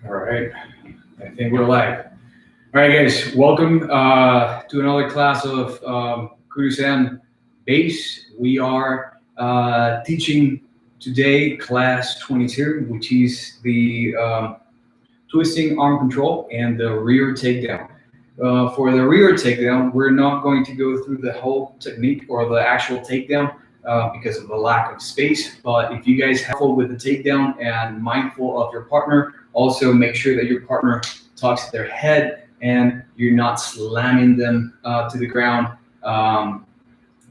All right, I think we're live. All right, guys, welcome to another class of Kurusan base. We are teaching today class 22, which is the twisting arm control and the rear takedown. For the rear takedown, we're not going to go through the whole technique or the actual takedown because of the lack of space. But if you guys have trouble with the takedown and mindful of your partner, also make sure that your partner talks to their head and you're not slamming them to the ground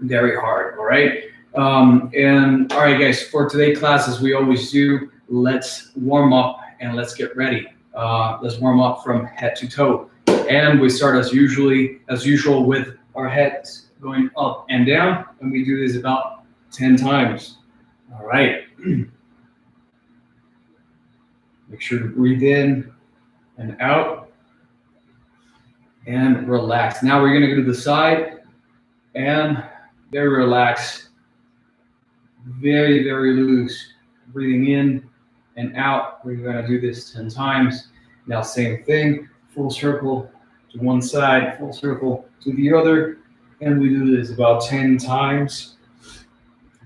very hard. All right. And all right, guys, for today's class, as we always do, let's warm up and let's get ready. Let's warm up from head to toe. And we start as usual with our heads going up and down, and we do this about 10 times. All right. Make sure to breathe in and out and relax. Now we're gonna go to the side and very relaxed, very, very loose. Breathing in and out. We're gonna do this 10 times. Now same thing, full circle to one side, full circle to the other, and we do this about 10 times.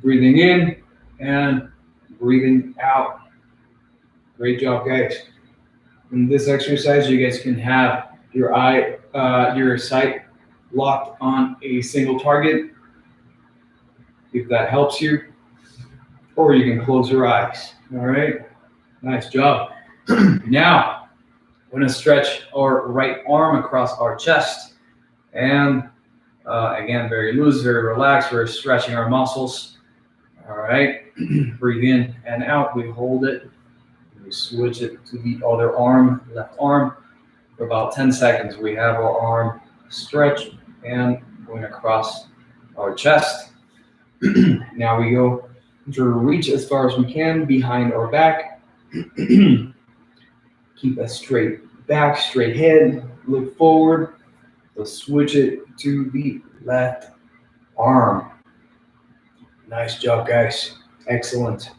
Breathing in and breathing out. Great job, guys. In this exercise, you guys can have your sight locked on a single target, if that helps you, or you can close your eyes. All right, nice job. Now, we're gonna stretch our right arm across our chest, and again, very loose, very relaxed. We're stretching our muscles. All right, breathe in and out. We hold it. We switch it to the other arm, left arm, for about 10 seconds. We have our arm stretched and going across our chest. Now we go to reach as far as we can behind our back. Keep a straight back, straight head, look forward. Let's switch it to the left arm. Nice job, guys. Excellent.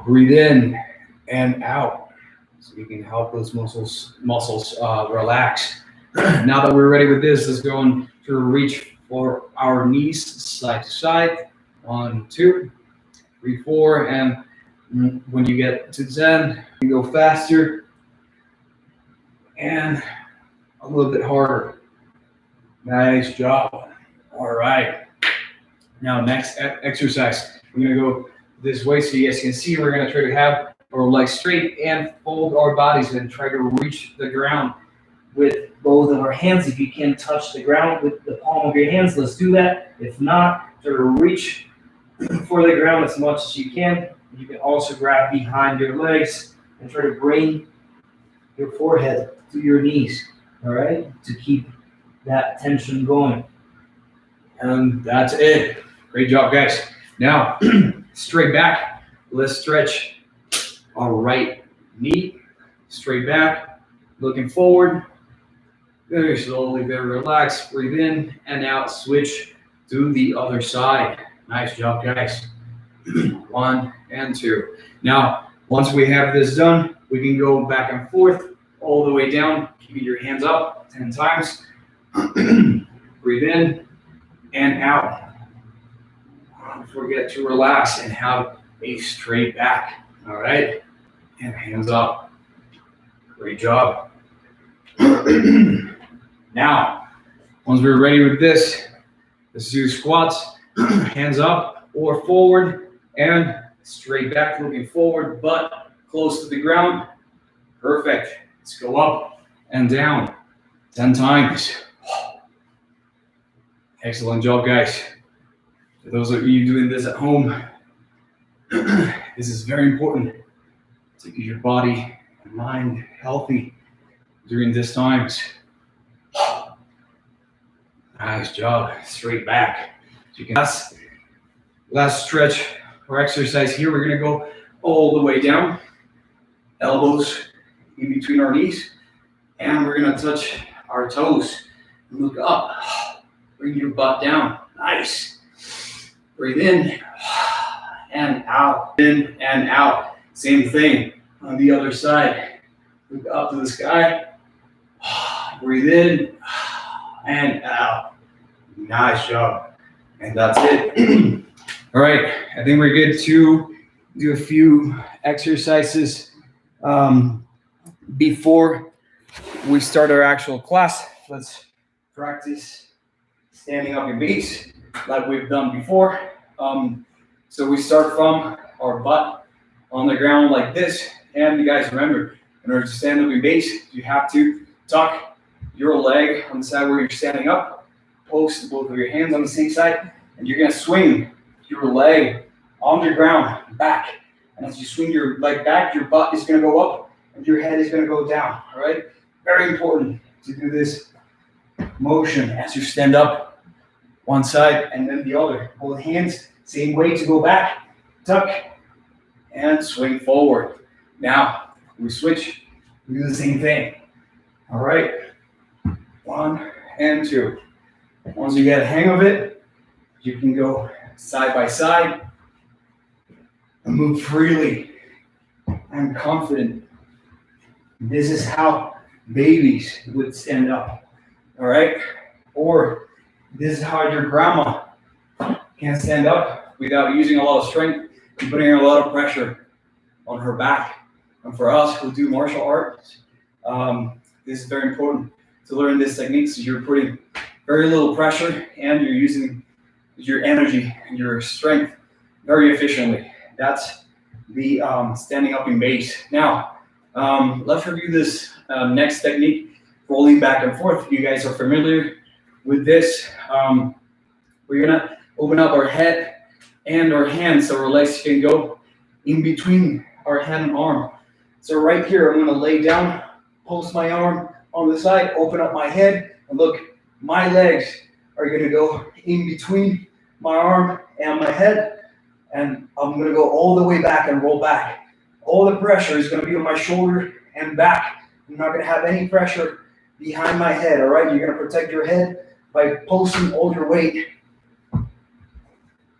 Breathe in and out so you can help those muscles relax. Now that we're ready with this, let's go on to reach for our knees side to side. 1, 2, 3, 4, and when you get to 10, you go faster and a little bit harder. Nice job. All right. Now, next exercise, we're gonna go this way so you guys can see. We're gonna try to have our legs straight and fold our bodies and try to reach the ground with both of our hands. If you can touch the ground with the palm of your hands, let's do that. If not, try to reach for the ground as much as you can. You can also grab behind your legs and try to bring your forehead to your knees, all right, to keep that tension going. And that's it. Great job, guys. Now, straight back. Let's stretch our right knee. Straight back, looking forward. Very slowly, very relaxed. Breathe in and out. Switch to the other side. Nice job, guys. 1 and 2. Now, once we have this done, we can go back and forth all the way down. Keep your hands up 10 times. Breathe in and out. Don't forget to relax and have a straight back. All right, and hands up. Great job. Now, once we're ready with this, let's do squats. Hands up or forward and straight back, looking forward, but close to the ground. Perfect. Let's go up and down 10 times. Excellent job, guys. For those of you doing this at home, this is very important to keep your body and mind healthy during these times. Nice job. Straight back. So you can last stretch or exercise here. We're gonna go all the way down, elbows in between our knees, and we're gonna touch our toes. Look up. Bring your butt down. Nice. Breathe in and out. In and out. Same thing. On the other side, look up to the sky. Breathe in and out. Nice job. And that's it. All right, I think we're good to do a few exercises before we start our actual class. Let's practice standing up your base like we've done before. So we start from our butt on the ground like this. And you guys remember, in order to stand up your base, you have to tuck your leg on the side where you're standing up, post both of your hands on the same side, and you're gonna swing your leg on the ground back. And as you swing your leg back, your butt is gonna go up and your head is gonna go down, all right? Very important to do this motion as you stand up one side and then the other. Both hands, same way to go back, tuck, and swing forward. Now, we switch, we do the same thing. All right, 1 and 2. Once you get a hang of it, you can go side by side and move freely and confident. This is how babies would stand up, all right? Or this is how your grandma can stand up without using a lot of strength and putting a lot of pressure on her back. And for us who do martial arts, this is very important to learn this technique. So you're putting very little pressure and you're using your energy and your strength very efficiently. That's the standing up in base. Now, let's review this next technique, rolling back and forth. You guys are familiar with this. We're gonna open up our head and our hands so our legs can go in between our head and arm. So right here, I'm gonna lay down, post my arm on the side, open up my head, and look, my legs are gonna go in between my arm and my head, and I'm gonna go all the way back and roll back. All the pressure is gonna be on my shoulder and back. I'm not gonna have any pressure behind my head, all right? You're gonna protect your head by posting all your weight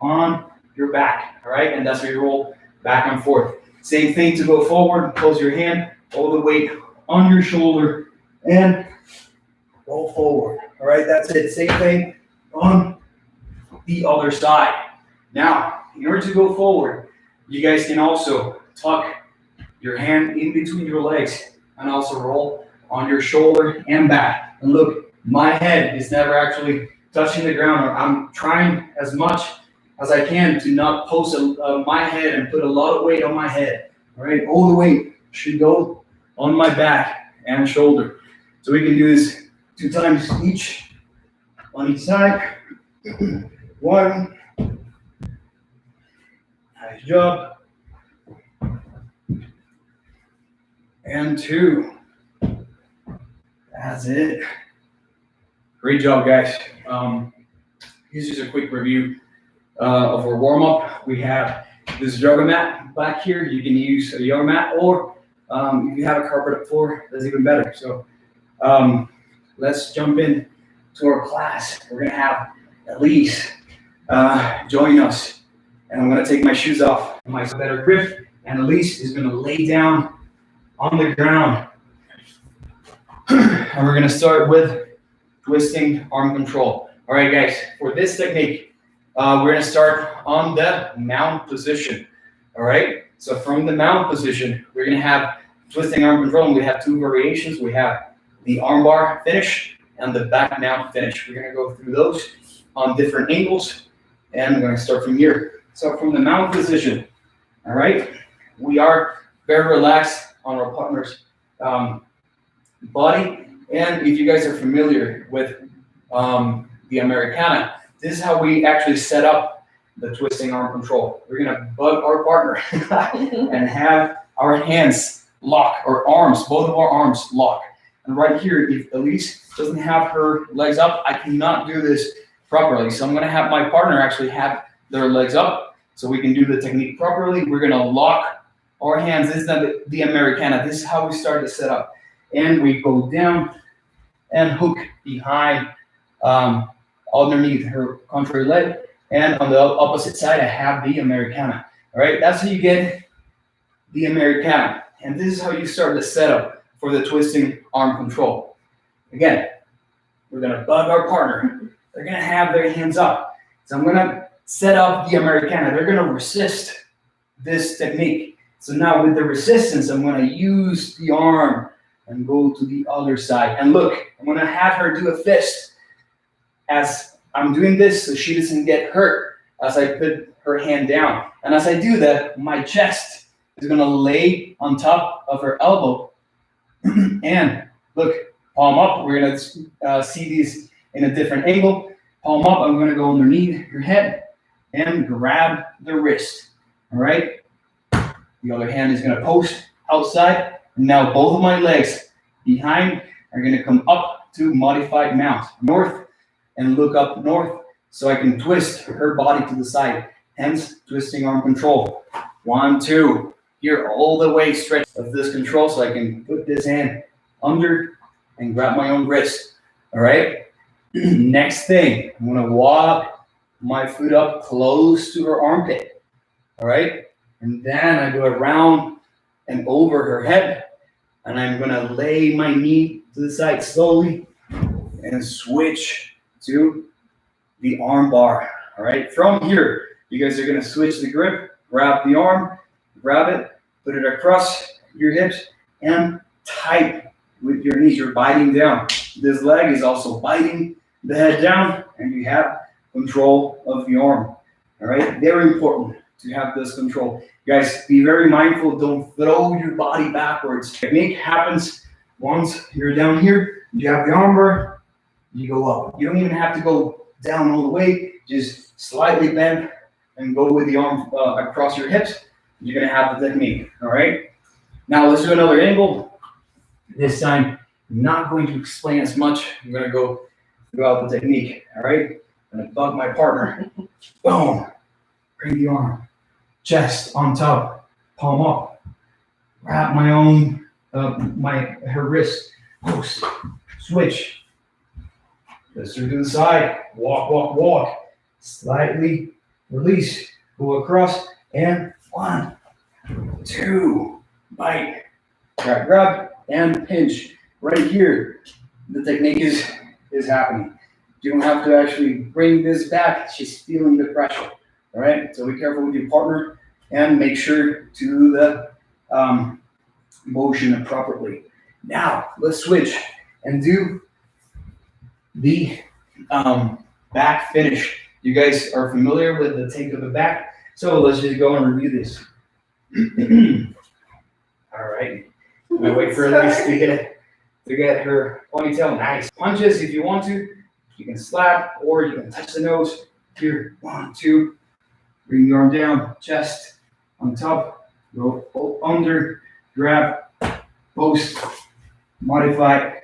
on your back, all right? And that's where you roll back and forth. Same thing to go forward, close your hand, all the weight on your shoulder, and roll forward, all right? That's it, same thing on the other side. Now, in order to go forward, you guys can also tuck your hand in between your legs and also roll on your shoulder and back. And look, my head is never actually touching the ground. I'm trying as much as I can to not post my head and put a lot of weight on my head. All right, all the weight should go on my back and shoulder. So we can do this 2 times each on each side. 1. Nice job. And 2. That's it. Great job, guys. Here's just a quick review of our warm-up. We have this yoga mat back here. You can use a yoga mat, or if you have a carpet floor, that's even better. So let's jump in to our class. We're gonna have Elise join us, and I'm gonna take my shoes off, my better grip, and Elise is gonna lay down on the ground. And we're gonna start with twisting arm control. All right, guys, for this technique, we're gonna start on the mount position. All right, so from the mount position, we're gonna have twisting arm control, and we have 2 variations. We have the armbar finish and the back mount finish. We're gonna go through those on different angles, and we're gonna start from here. So from the mount position, all right, we are very relaxed on our partner's body. And if you guys are familiar with the Americana, this is how we actually set up the twisting arm control. We're gonna bug our partner and have our hands lock, or arms, both of our arms lock. And right here, if Elise doesn't have her legs up, I cannot do this properly. So I'm gonna have my partner actually have their legs up so we can do the technique properly. We're gonna lock our hands. This is the Americana. This is how we start the setup. And we go down and hook behind underneath her contrary leg. And on the opposite side, I have the Americana. All right, that's how you get the Americana. And this is how you start the setup for the twisting arm control. Again, we're gonna bug our partner. They're gonna have their hands up. So I'm gonna set up the Americana. They're gonna resist this technique. So now with the resistance, I'm gonna use the arm and go to the other side. And look, I'm gonna have her do a fist as I'm doing this so she doesn't get hurt as I put her hand down. And as I do that, my chest is gonna lay on top of her elbow. And look, palm up. We're gonna see these in a different angle. Palm up, I'm gonna go underneath your head and grab the wrist, all right? The other hand is gonna post outside. Now both of my legs behind are gonna come up to modified mount, north, and look up north so I can twist her body to the side, hence twisting arm control. 1, 2, here all the way stretch of this control so I can put this hand under and grab my own wrist, all right? Next thing, I'm gonna walk my foot up close to her armpit, all right? And then I go around and over her head, and I'm gonna lay my knee to the side slowly and switch to the arm bar, all right? From here, you guys are gonna switch the grip, grab the arm, grab it, put it across your hips, and tight with your knees. You're biting down. This leg is also biting the head down, and you have control of the arm, all right? Very important to have this control. Guys, be very mindful. Don't throw your body backwards. Technique happens once you're down here. You have the arm bar, you go up. You don't even have to go down all the way. Just slightly bend and go with the arm across your hips. You're gonna have the technique, all right? Now let's do another angle. This time, I'm not going to explain as much. I'm gonna go throughout the technique, all right? I'm gonna bug my partner. Boom, bring the arm. Chest on top, palm up. Wrap my own, her wrist. Post, switch. Twist her to the side. Walk, walk, walk. Slightly release. Go across and 1, 2, bite. Grab, grab, and pinch. Right here, the technique is happening. You don't have to actually bring this back. She's feeling the pressure. All right, so be careful with your partner and make sure to do the motion appropriately. Now, let's switch and do the back finish. You guys are familiar with the take of the back, so let's just go and review this. All right, I'm gonna wait for Elise to get her ponytail. Nice. Punches if you want to. You can slap or you can touch the nose. Here, 1, 2. Bring the arm down, chest on top, go under, grab, post, modify,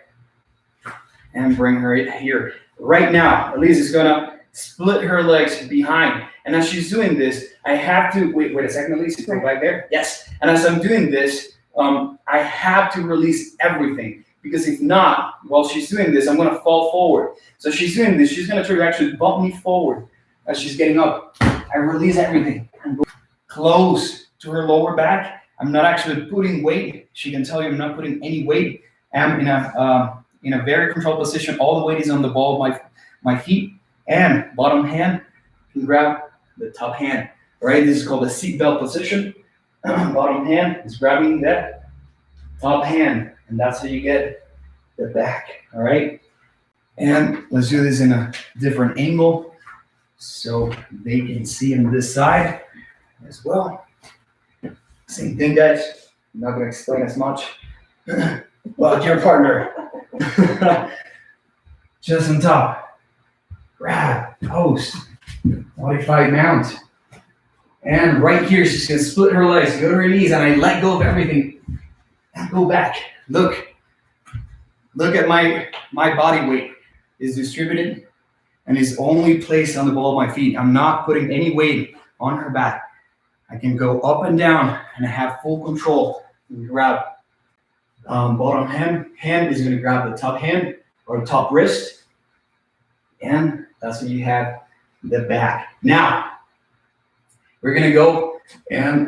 and bring her here. Right now, Elise is gonna split her legs behind. And as she's doing this, I have to, wait a second, Elise, right back there? Yes. And as I'm doing this, I have to release everything. Because if not, while she's doing this, I'm gonna fall forward. So she's doing this, she's gonna try to actually bump me forward as she's getting up. I release everything and go close to her lower back. I'm not actually putting weight. She can tell you I'm not putting any weight. I'm in a very controlled position. All the weight is on the ball of my feet, and bottom hand can grab the top hand. All right, this is called a seatbelt position. Bottom hand is grabbing that top hand, and that's how you get the back. All right, and let's do this in a different angle, so they can see on this side as well. Same thing, guys. I'm not going to explain as much. Well, your partner. Just on top. Grab, post, modified mount. And right here, she's going to split her legs, go to her knees, and I let go of everything. And go back. Look at my body weight is distributed and is only placed on the ball of my feet. I'm not putting any weight on her back. I can go up and down and I have full control. Grab bottom hand is going to grab the top hand or top wrist, and that's when you have the back. Now we're going to go and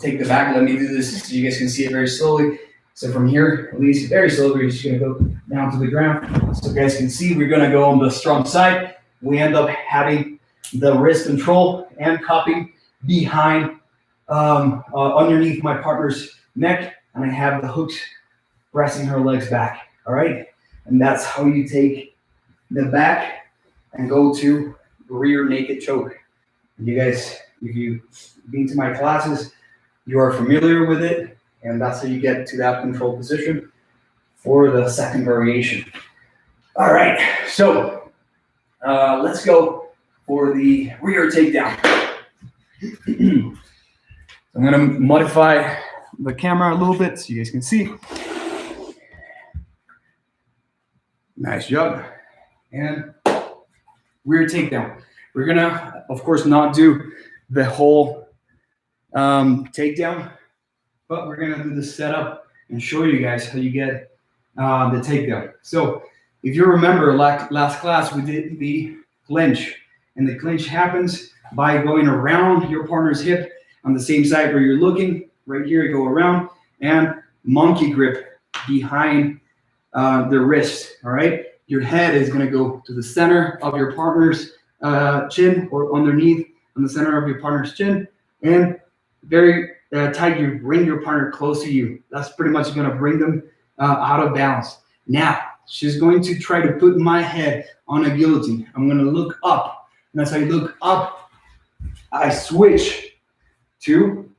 take the back. Let me do this so you guys can see it very slowly. So from here, at least very slowly, we're just gonna go down to the ground. So you guys can see we're gonna go on the strong side. We end up having the wrist control and cupping behind, underneath my partner's neck, and I have the hooks pressing her legs back, all right? And that's how you take the back and go to rear naked choke. You guys, if you've been to my classes, you are familiar with it, and that's how you get to that control position for the second variation. All right, so let's go for the rear takedown. I'm gonna modify the camera a little bit so you guys can see. Nice job. And rear takedown. We're gonna, of course, not do the whole takedown, but we're gonna do the setup and show you guys how you get the takedown. So if you remember last class, we did the clinch, and the clinch happens by going around your partner's hip on the same side where you're looking. Right here, you go around and monkey grip behind the wrist, all right? Your head is gonna go to the center of your partner's chin, or underneath on the center of your partner's chin, and very tight, you bring your partner close to you. That's pretty much gonna bring them out of balance. Now, she's going to try to put my head on a guillotine. I'm gonna look up, and as I look up, I switch to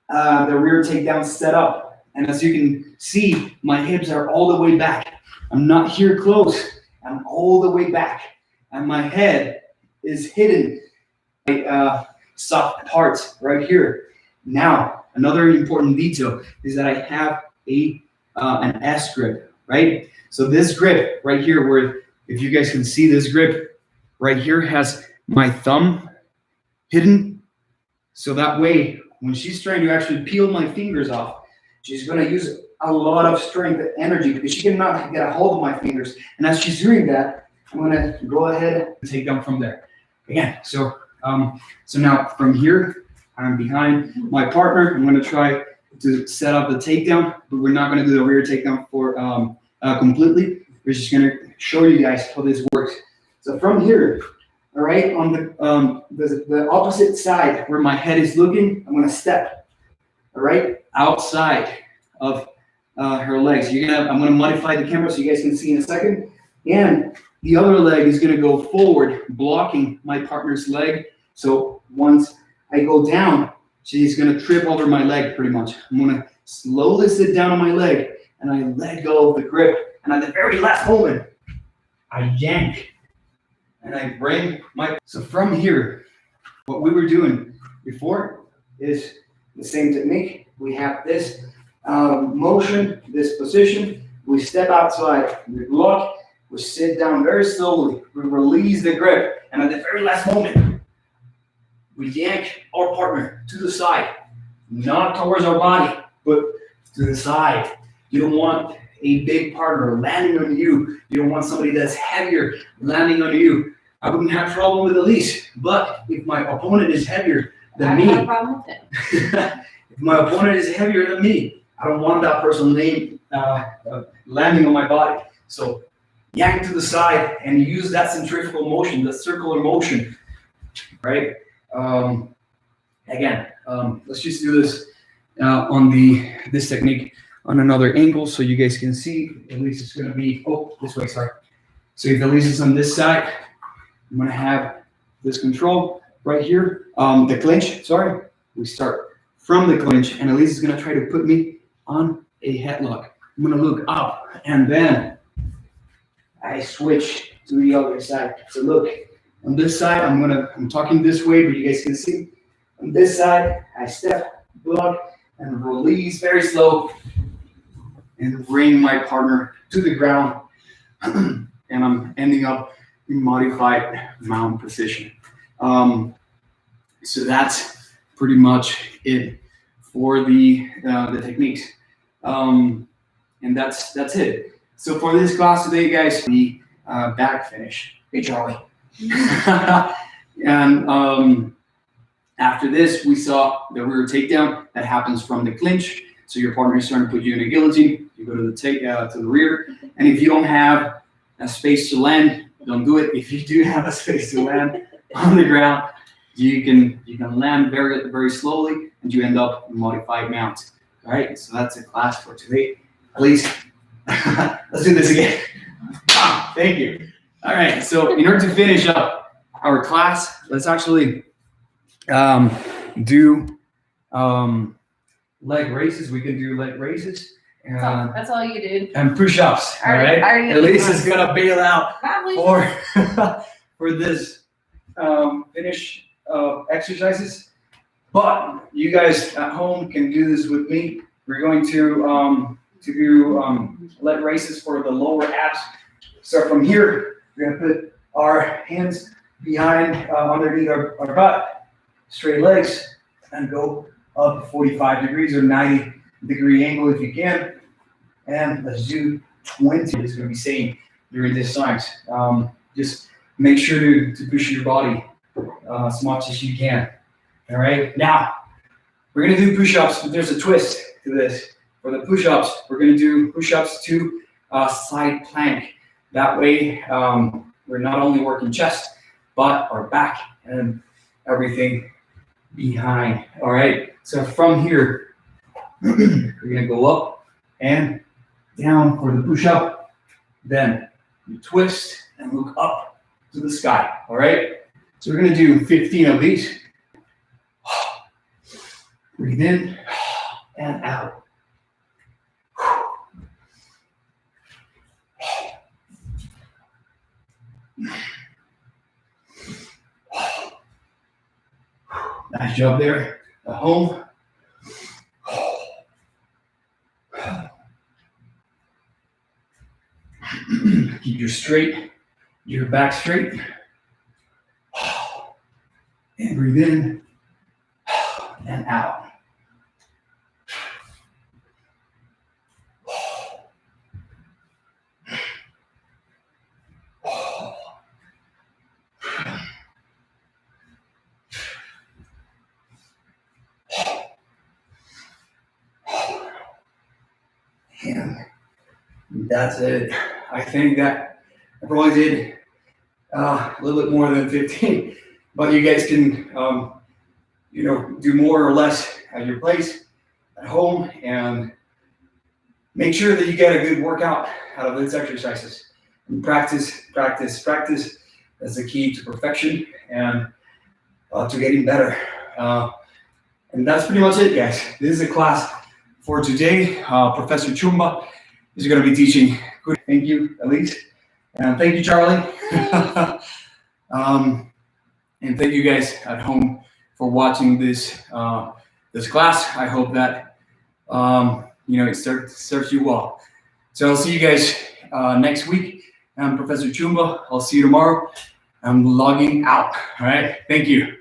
the rear takedown setup. And as you can see, my hips are all the way back. I'm not here close, I'm all the way back. And my head is hidden by soft parts right here. Now, another important detail is that I have an S grip, right? So this grip right here, where if you guys can see this grip right here, has my thumb hidden. So that way, when she's trying to actually peel my fingers off, she's gonna use a lot of strength and energy because she cannot get a hold of my fingers. And as she's doing that, I'm gonna go ahead and take them from there. Again, so now from here, I'm behind my partner. I'm gonna try to set up the takedown, but we're not gonna do the rear takedown for completely. We're just gonna show you guys how this works. So from here, all right, on the opposite side where my head is looking, I'm gonna step, all right, outside of her legs. I'm gonna modify the camera so you guys can see in a second. And the other leg is gonna go forward, blocking my partner's leg. So once I go down, she's gonna trip over my leg pretty much. I'm gonna slowly sit down on my leg, and I let go of the grip. And at the very last moment, I yank. And I bring so from here, what we were doing before is the same technique. We have this motion, this position. We step outside, we block, we sit down very slowly, we release the grip, and at the very last moment, we yank our partner to the side, not towards our body, but to the side. You don't want a big partner landing on you. You don't want somebody that's heavier landing on you. I wouldn't have trouble with Elise, but if my opponent is heavier than me, I have a problem with it. if my opponent is heavier than me, I don't want that person landing on my body. So yank to the side and use that centrifugal motion, the circular motion, right? Again, let's just do this on this technique on another angle so you guys can see. Elise is going to be this way. Sorry. So if Elise is on this side, I'm going to have this control right here. The clinch. Sorry, we start from the clinch, and Elise is going to try to put me on a headlock. I'm going to look up, and then I switch to the other side. So look, on this side, I'm talking this way, but you guys can see. On this side, I step, block, and release very slow, and bring my partner to the ground, and I'm ending up in modified mount position. So that's pretty much it for the techniques, and that's it. So for this class today, guys, the back finish. Hey, Charlie. And After this, we saw the rear takedown. That happens from the clinch. So your partner is trying to put you in a guillotine. You go to the rear. And if you don't have a space to land, don't do it. If you do have a space to land on the ground, you can land very, very slowly, and you end up in modified mount. All right, so that's a class for today. At least, let's do this again. Thank you. All right, so in order to finish up our class, let's actually do leg races. We can do leg races. That's all you did. And push-ups. All right. Elise is gonna bail out for this finish exercises. But you guys at home can do this with me. We're going to do leg races for the lower abs. So from here, we're gonna put our hands behind underneath our butt, straight legs, and go up 45 degrees or 90-degree angle if you can. And let's do 20. It's going to be same during this time. Just make sure to push your body as much as you can. All right. Now we're going to do push-ups, but there's a twist to this. For the push-ups, we're going to do push-ups to side plank. That way, we're not only working chest, but our back and everything behind. All right. So from here, we're going to go up and down for the push-up. Then you twist and look up to the sky. All right. So we're going to do 15 of these. Breathe in and out. Nice job there at home. Keep your back straight. And breathe in and out. And that's it. I think that I probably did a little bit more than 15, but you guys can, do more or less at your place, at home, and make sure that you get a good workout out of these exercises. And practice. That's the key to perfection and to getting better. And that's pretty much it, guys. This is the class for today. Professor Chumba is going to be teaching. Thank you, Elise. And thank you, Charlie. And thank you guys at home for watching this class. I hope that it serves you well. So I'll see you guys next week. I'm Professor Chumba. I'll see you tomorrow. I'm logging out. All right. Thank you.